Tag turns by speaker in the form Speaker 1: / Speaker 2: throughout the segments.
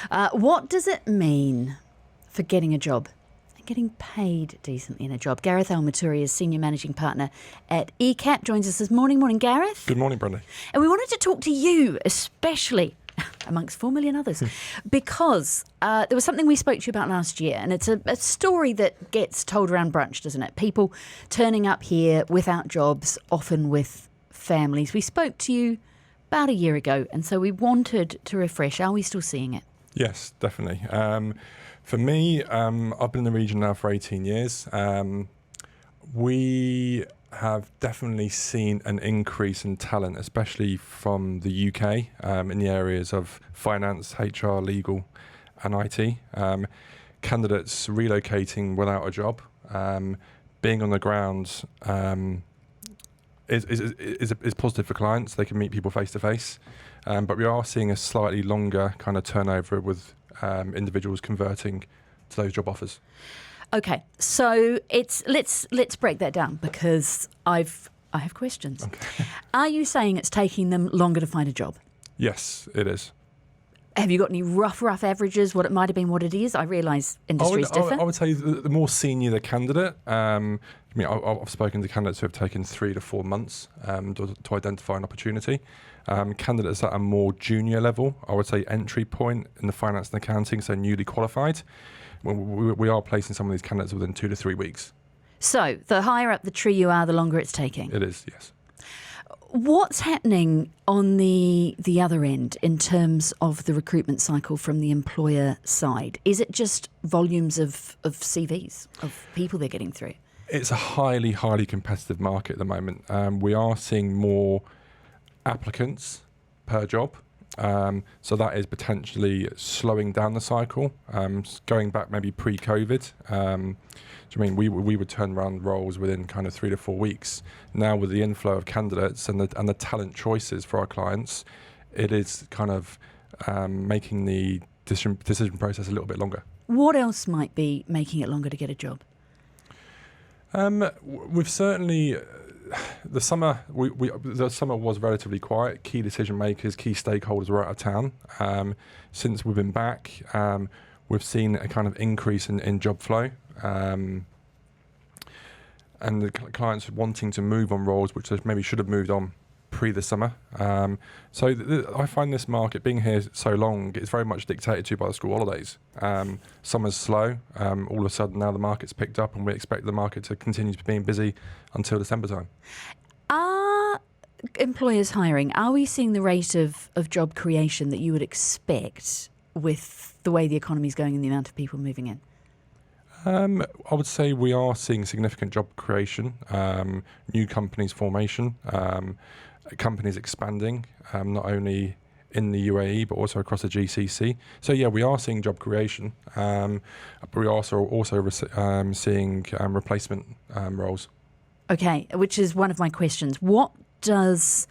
Speaker 1: What does it mean for getting a job and getting paid decently in a job? Gareth El Mettouri is Senior Managing Partner at ecap, joins us this morning. Morning, Gareth.
Speaker 2: Good morning, Brenda.
Speaker 1: And we wanted to talk to you, especially amongst 4 million others, because there was something we spoke to you about last year, and it's a story that gets told around brunch, doesn't it? People turning up here without jobs, often with families. We spoke to you about a year ago, and so we wanted to refresh. Are we still seeing it?
Speaker 2: Yes, definitely. For me, I've been in the region now for 18 years. We have definitely seen an increase in talent, especially from the UK, in the areas of finance, HR, legal and IT. Candidates relocating without a job, being on the ground is positive for clients. They can meet people face to face, but we are seeing a slightly longer kind of turnover with individuals converting to those job offers.
Speaker 1: Okay, so let's break that down, because I have questions.
Speaker 2: Okay.
Speaker 1: Are you saying it's taking them longer to find a job?
Speaker 2: Yes, it is.
Speaker 1: Have you got any rough averages, what it might have been, what it is? I realise industries differ.
Speaker 2: I would say the more senior the candidate, I've spoken to candidates who have taken 3 to 4 months to identify an opportunity. Candidates at a more junior level, I would say entry point in the finance and accounting, so newly qualified, we are placing some of these candidates within 2 to 3 weeks.
Speaker 1: So the higher up the tree you are, the longer it's taking.
Speaker 2: It is, yes.
Speaker 1: What's happening on the other end in terms of the recruitment cycle from the employer side? Is it just volumes of CVs, of people they're getting through?
Speaker 2: It's a highly competitive market at the moment. We are seeing more applicants per job. So that is potentially slowing down the cycle. Going back maybe pre-COVID, we would turn around roles within kind of 3 to 4 weeks. Now with the inflow of candidates and the talent choices for our clients, it is kind of making the decision process a little bit longer.
Speaker 1: What else might be making it longer to get a job?
Speaker 2: We've certainly. The summer was relatively quiet. Key decision makers, key stakeholders were out of town. Since we've been back, we've seen a kind of increase in job flow, and the clients wanting to move on roles which they maybe should have moved on pre the summer. I find this market, being here so long, it's very much dictated to by the school holidays. Summer's slow. All of a sudden now the market's picked up, and we expect the market to continue to be busy until December time.
Speaker 1: Are employers hiring? Are we seeing the rate of job creation that you would expect with the way the economy's going and the amount of people moving in?
Speaker 2: I would say we are seeing significant job creation, new companies formation, companies expanding, not only in the UAE but also across the GCC. So yeah, we are seeing job creation, but we are also seeing replacement roles. Okay,
Speaker 1: which is one of my questions. What does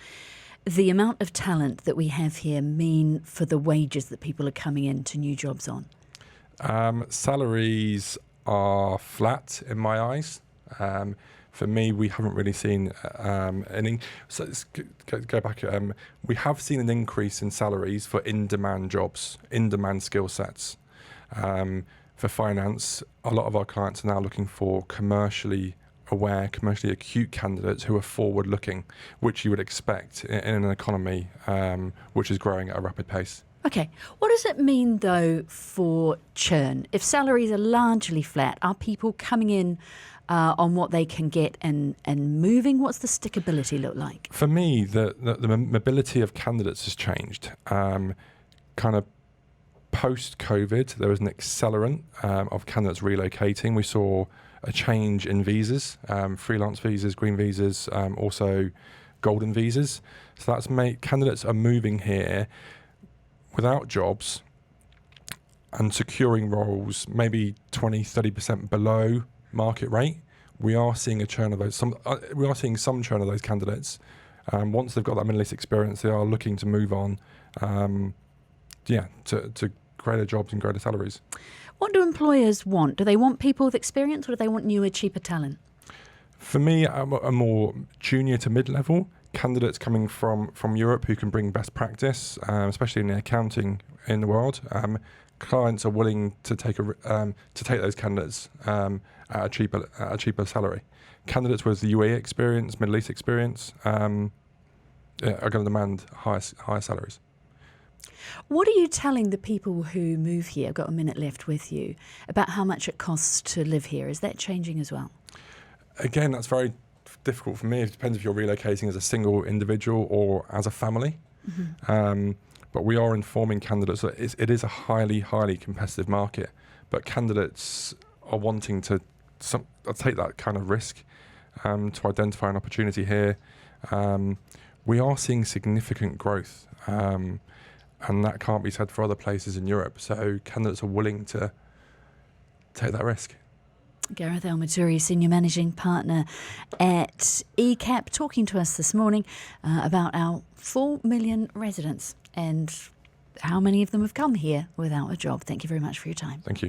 Speaker 1: the amount of talent that we have here mean for the wages that people are coming into new jobs on?
Speaker 2: Salaries are flat in my eyes. For me, we haven't really seen so let's go back. We have seen an increase in salaries for in-demand jobs, in-demand skill sets. For finance, a lot of our clients are now looking for commercially aware, commercially acute candidates who are forward-looking, which you would expect in an economy which is growing at a rapid pace.
Speaker 1: Okay. What does it mean, though, for churn? If salaries are largely flat, are people coming in on what they can get and moving? What's the stickability look like?
Speaker 2: For me, the mobility of candidates has changed. Kind of post-COVID, there was an accelerant of candidates relocating. We saw a change in visas, freelance visas, green visas, also golden visas. So that's made candidates are moving here without jobs and securing roles maybe 20-30% below market rate. We are seeing a churn of those. We are seeing some churn of those candidates. Once they've got that Middle East experience, they are looking to move on. To greater jobs and greater salaries.
Speaker 1: What do employers want? Do they want people with experience, or do they want newer, cheaper talent?
Speaker 2: For me, a more junior to mid-level, candidates coming from Europe who can bring best practice, especially in the accounting in the world. Clients are willing to take those candidates at a cheaper salary. Candidates with the UAE experience, Middle East experience, are going to demand higher salaries.
Speaker 1: What are you telling the people who move here? I've got a minute left with you about how much it costs to live here. Is that changing as well?
Speaker 2: Again, that's very difficult for me. It depends if you're relocating as a single individual or as a family. But we are informing candidates that it is a highly, highly competitive market. But candidates are wanting to take that kind of risk to identify an opportunity here. We are seeing significant growth, and that can't be said for other places in Europe. So candidates are willing to take that risk.
Speaker 1: Gareth El Mettouri, Senior Managing Partner at ecap, talking to us this morning about our 4 million residents and how many of them have come here without a job. Thank you very much for your time.
Speaker 2: Thank you.